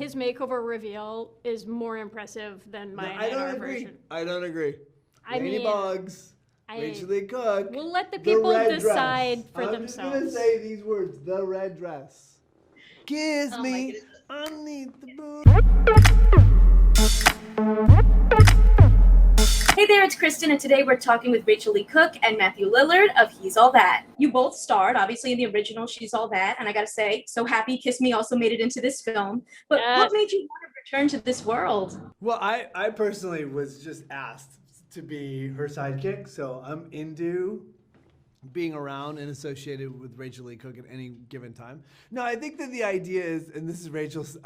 His makeover reveal is more impressive than my version. I don't agree. Laney, Boggs, Rachael Leigh Cook. We'll let the people decide for I'm themselves. I'm just going to say these words. The red dress. Kiss me underneath the moon. Hey there, it's Kristen, and today we're talking with Rachael Leigh Cook and Matthew Lillard of He's All That. You both starred, obviously, in the original She's All That, and I gotta say, so happy Kiss Me also made it into this film. But what made you want to return to this world? Well, I personally was just asked to be her sidekick, so I'm into being around and associated with Rachael Leigh Cook at any given time. No, I think that the idea is, and this is Rachel's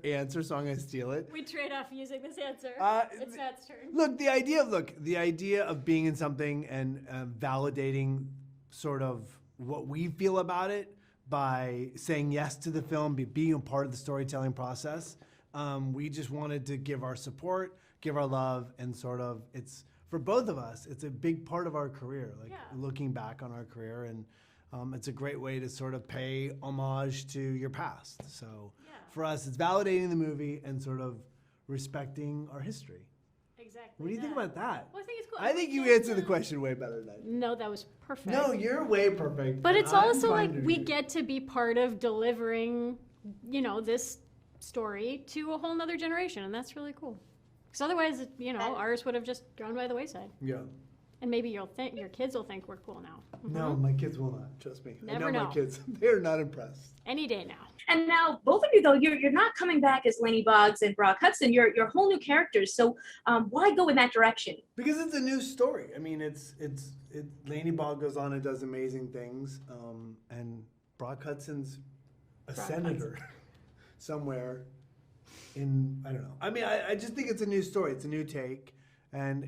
answer, so I'm going to steal it. We trade off using this answer. It's Matt's turn. Look, the idea of being in something and validating sort of what we feel about it by saying yes to the film, being a part of the storytelling process. We just wanted to give our support, give our love, and sort of for both of us, it's a big part of our career, looking back on our career, and it's a great way to sort of pay homage to your past. So for us, it's validating the movie and sort of respecting our history. Exactly. What do you think about that? Well, I think it's cool. I think you answered the question way better than I did. No, that was perfect. No, you're way perfect. But it's also like we get to be part of delivering, this story to a whole nother generation, and that's really cool. Because otherwise, ours would have just gone by the wayside. Yeah. And maybe your kids will think we're cool now. Mm-hmm. No, my kids will not. Trust me. Never know. My kids. They're not impressed. Any day now. And now, both of you, though, you're not coming back as Laney Boggs and Brock Hudson. You're whole new characters. So why go in that direction? Because it's a new story. I mean, Laney Boggs goes on and does amazing things, and Brock Hudson's a senator somewhere. I don't know. I mean, I just think it's a new story. It's a new take, and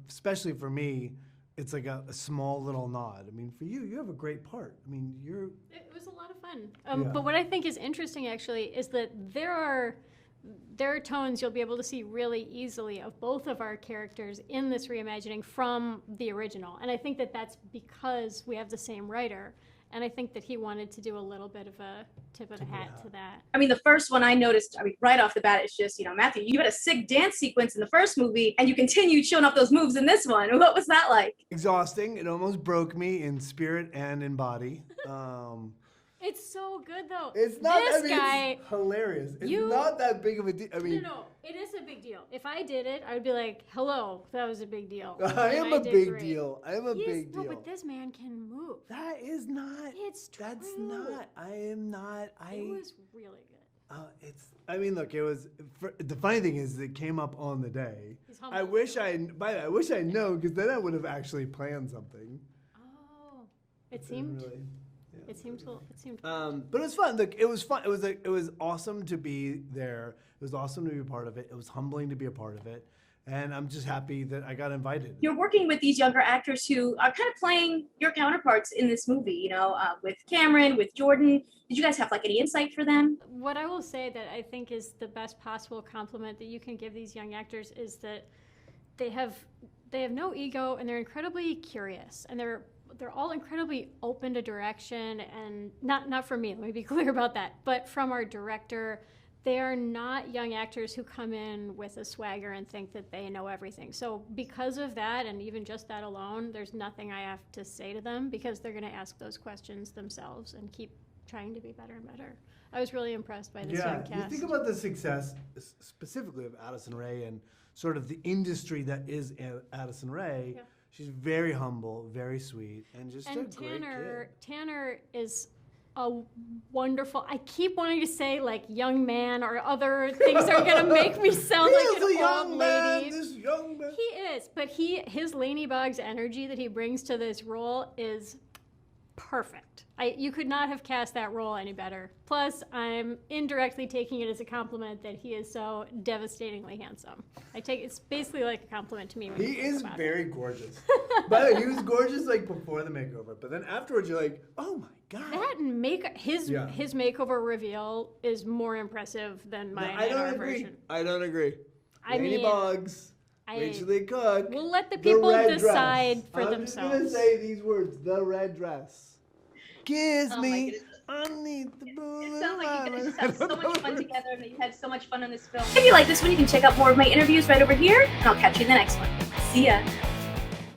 especially for me, it's like a small little nod. I mean, for you have a great part. I mean, It was a lot of fun. But what I think is interesting actually is that there are tones you'll be able to see really easily of both of our characters in this reimagining from the original, and I think that that's because we have the same writer. And I think that he wanted to do a little bit of a tip of the hat to that. I mean, the first one I noticed, right off the bat, it's just, Matthew, you had a sick dance sequence in the first movie, and you continued showing off those moves in this one. What was that like? Exhausting. It almost broke me in spirit and in body. It's so good, though. It's not. It's hilarious. It's not that big of a deal. No, it is a big deal. If I did it, I would be like, "Hello, that was a big deal." I am a big deal. No, but this man can move. That is not. It's true. That's not. I am not. It was really good. Look. It was. The funny thing is, it came up on the day. I wish I known, because then I would have actually planned something. Oh, it seemed. It seemed. But it was fun. Look, it was fun. It was awesome to be there. It was awesome to be a part of it. It was humbling to be a part of it, and I'm just happy that I got invited. You're working with these younger actors who are kind of playing your counterparts in this movie. With Cameron, with Jordan. Did you guys have any insight for them? What I will say that I think is the best possible compliment that you can give these young actors is that they have no ego, and they're incredibly curious, and they're all incredibly open to direction, and not from me, let me be clear about that, but from our director. They are not young actors who come in with a swagger and think that they know everything. So because of that, and even just that alone, there's nothing I have to say to them, because they're going to ask those questions themselves and keep trying to be better and better. I was really impressed by this young cast. You think about the success specifically of Addison Rae and sort of the industry that is Addison Rae. Yeah. She's very humble, very sweet, and just a great kid. Tanner is a wonderful. I keep wanting to say young man or other things that are gonna make me sound like an old lady. This young man. He is, but his Laney Boggs energy that he brings to this role is perfect. You could not have cast that role any better. Plus, I'm indirectly taking it as a compliment that he is so devastatingly handsome. It's basically like a compliment to me. When he is very gorgeous. By the way, he was gorgeous before the makeover, but then afterwards you're like, oh my god. That his makeover reveal is more impressive than my version. I don't agree. Laney Boggs, Rachael Leigh Cook. We'll let the people decide for themselves. I'm just gonna say these words: the red dress. Kiss me underneath the It sounds like you guys just boulevard. have so much fun together and that you had so much fun on this film. If you like this one, you can check out more of my interviews right over here, and I'll catch you in the next one. See ya.